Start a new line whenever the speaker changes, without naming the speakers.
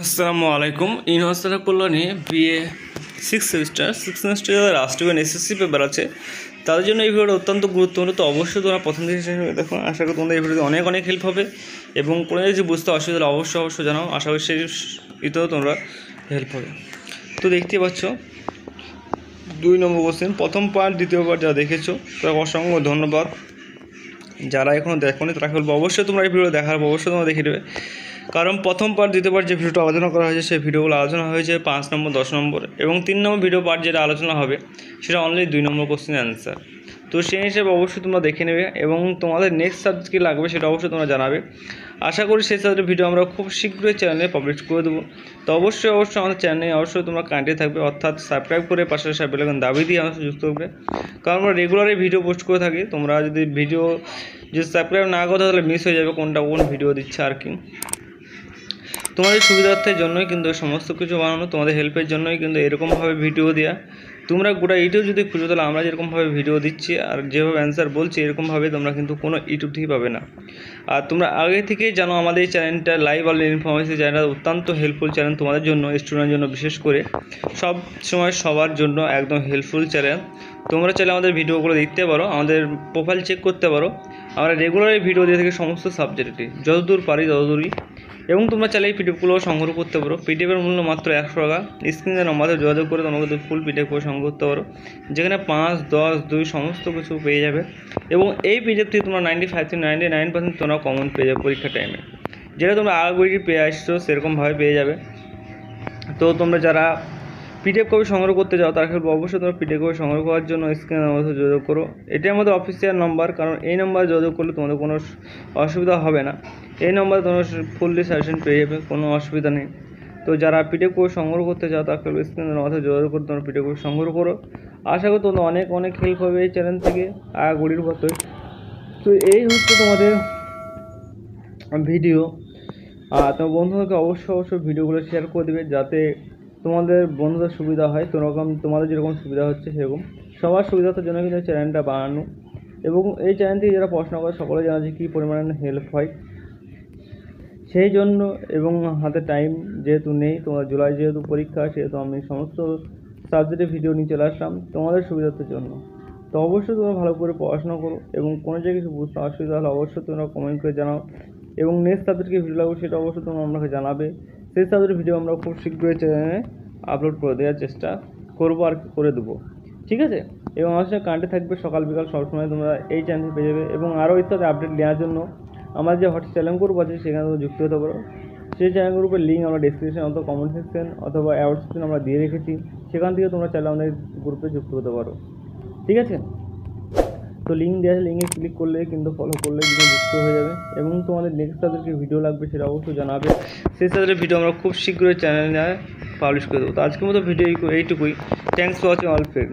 আসসালামু আলাইকুম। University Kalyani BA six semester রাষ্ট্রীয় এসএসসি পেপার আছে, তাদের জন্য এই ভিডিওটা অত্যন্ত গুরুত্বপূর্ণ। তো অবশ্যই তোমরা প্রথম দিন হিসেবে দেখো। আশা করি তোমাদের এই ভিডিওতে অনেক অনেক হেল্প হবে এবং কোনো কিছু বুঝতে অসুবিধা হলে অবশ্যই জানাও। আশা করি সেই ইতেও তোমরা হেল্প হবে। তো দেখতে পাচ্ছ 2 নম্বর কোশ্চেন, প্রথম পার্ট দ্বিতীয় পার্ট যারা দেখেছো তারা অসংখ্য ধন্যবাদ। যারা এখনও দেখোনি তারা বলবো অবশ্যই তোমরা এই ভিডিও দেখার অবশ্যই তোমরা দেখে দেবে, কারণ প্রথম পার্ট দ্বিতীয় পার্ট যে ভিডিওটা আলোচনা করা হয়েছে সেই ভিডিওগুলো আলোচনা হয়েছে 5 নম্বর 10 নম্বর এবং 3 নম্বর ভিডিও পার্ট যেটা আলোচনা হবে সেটা অনলি 2 নম্বর কোশ্চেন অ্যান্সার। তো সেই হিসেবে অবশ্যই তোমরা দেখে নেবে এবং তোমাদের নেক্সট সাবজেক্ট কী লাগবে সেটা অবশ্যই তোমরা জানাবে। আশা করি সেই সাবজেক্টের ভিডিও আমরা খুব শীঘ্রই চ্যানেলে পাবলিশ করে দেবো। তো অবশ্যই আমাদের চ্যানেলে অবশ্যই তোমরা কানেক্টেড থাকবে, অর্থাৎ সাবস্ক্রাইব করে পাশাপাশি বেল আইকন দাবি দিয়ে আমাদের যুক্ত হবে, কারণ আমরা রেগুলারই ভিডিও পোস্ট করে থাকি। তোমরা যদি ভিডিও সাবস্ক্রাইব না করো তাহলে মিস হয়ে যাবে কোন ভিডিও দিচ্ছে আর কি। তোমাদের সুবিধার্থের জন্যই কিন্তু সমস্ত কিছু বানানো, তোমাদের হেল্পের জন্যই কিন্তু এরকমভাবে ভিডিও দেওয়া। তোমরা গোটা ইউটিউব যদি খুঁজো তাহলে আমরা যেরকমভাবে ভিডিও দিচ্ছি আর যেভাবে অ্যান্সার বলছি এরকমভাবে তোমরা কিন্তু কোনো ইউটিউব থেকেই পাবে না। আর তোমরা আগে থেকেই জানো আমাদের এই চ্যানেলটা লাইভ অল ইনফরমেশন চ্যানেলটা অত্যন্ত হেল্পফুল চ্যানেল তোমাদের জন্য, স্টুডেন্টের জন্য বিশেষ করে, সব সময় সবার জন্য একদম হেল্পফুল চ্যানেল। তোমরা চাইলে আমাদের ভিডিওগুলো দেখতে পারো, আমাদের প্রোফাইল চেক করতে পারো। আমরা রেগুলারই ভিডিও দিয়ে থাকি সমস্ত সাবজেক্টে যতদূর পারি ততদূরই, এবং তোমরা চাইলে এই পিডিএফগুলো সংগ্রহ করতে পারো। পিডিএফের মূল্য মাত্র 100 টাকা। স্ক্রিনের নম্বরে যোগাযোগ করে তোমরা কিন্তু ফুল পিডিএফ করে সংগ্রহ করতে পারো, যেখানে 5, 10, 2 সমস্ত কিছু পেয়ে যাবে এবং এই পিডিএফ থেকে তোমরা 95 থেকে 99% তোমরা কমন পেয়ে যাবে পরীক্ষার টাইমে, যেটা তোমরা আগে পেয়ে আসছো সেরকমভাবে পেয়ে যাবে। তো তোমরা যারা পিডিএফ কপি সংগ্রহ করতে যাও তার ক্ষেত্রে অবশ্যই তোমরা পিডিএফ কপি সংগ্রহ করার জন্য স্ক্রিনের নম্বরে যোগাযোগ করো। এটি আমাদের অফিসিয়াল নাম্বার, কারণ এই নাম্বারে যোগাযোগ করলে তোমাদের কোনো অসুবিধা হবে না। এই নাম্বারে তোমরা ফুললি সাজেশন পেয়ে যাবে, কোনো অসুবিধা নেই। তো যারা পিডিএফ কপি সংগ্রহ করতে চাও তার ক্ষেত্রে স্ক্রিনের নম্বরে যোগাযোগ করে তোমরা পিডিএফ কপি সংগ্রহ করো। আশা করি তোমাদের অনেক হেল্প হবে এই চ্যানেল থেকে গড়ির মতো। তো এই হচ্ছে তোমাদের ভিডিও। তোমার বন্ধুদেরকে অবশ্যই ভিডিওগুলো শেয়ার করে দেবে, যাতে তোমাদের বন্ধুদের সুবিধা হয়। তোমাদের যেরকম সুবিধা হচ্ছে সেরকম সবার সুবিধার জন্য কিন্তু চ্যানেলটা বানানো, এবং এই চ্যানেল থেকে যারা পড়াশোনা করে সকলে জানা যে কী পরিমাণে হেল্প হয় সেই জন্য। এবং হাতে টাইম যেহেতু নেই, তোমার জুলাই যেহেতু পরীক্ষা, সেহেতু আমি সমস্ত সাবজেক্টে ভিডিও নিয়ে চলে আসলাম তোমাদের সুবিধার জন্য। তো অবশ্যই তোমরা ভালো করে পড়াশোনা করো এবং কোনো জায়গায় কিছু বুঝতে অসুবিধা হলে অবশ্যই তোমরা কমেন্ট করে জানাও, এবং নেক্সট সাবজেক্টকে ভিডিও লাগবে সেটা অবশ্যই তোমরা আমাকে জানাবে। সেই সাবজেক্টের ভিডিও আমরা খুব শীঘ্রই চ্যানেলে আপলোড করে দেওয়ার চেষ্টা করবো আর করে দেবো, ঠিক আছে। এবং আমার সাথে কানেক্টে থাকবে, সকাল বিকাল সবসময় তোমরা এই চ্যানেল পেয়ে যাবে। এবং আরও ইত্যাদি আপডেট নেওয়ার জন্য আমার যে হোয়াটসঅ্যাপ চ্যানেল গ্রুপ আছে সেখানে তোমরা যুক্ত হতে পারো। সেই চ্যানেল গ্রুপের লিঙ্ক আমরা ডিসক্রিপশন অথবা কমেন্ট সেকশন অথবা অ্যাওয়ার্ড সেকশন আমরা দিয়ে রেখেছি, সেখান থেকে তোমরা চাইলে আমাদের গ্রুপে যুক্ত হতে পারো, ঠিক আছে। তো লিঙ্ক দেওয়া আছে, লিঙ্কে ক্লিক করলে কিন্তু ফলো করলে কিন্তু যুক্ত হয়ে যাবে। এবং তোমাদের নেক্সট তাদেরকে ভিডিও লাগবে সেটা অবশ্যই জানাবে। সেই তাদের ভিডিও আমরা খুব শীঘ্রই চ্যানেলে পাবলিশ করে দেবো। তো আজকের মতো ভিডিও এইটুকুই। Thanks for watching all friend.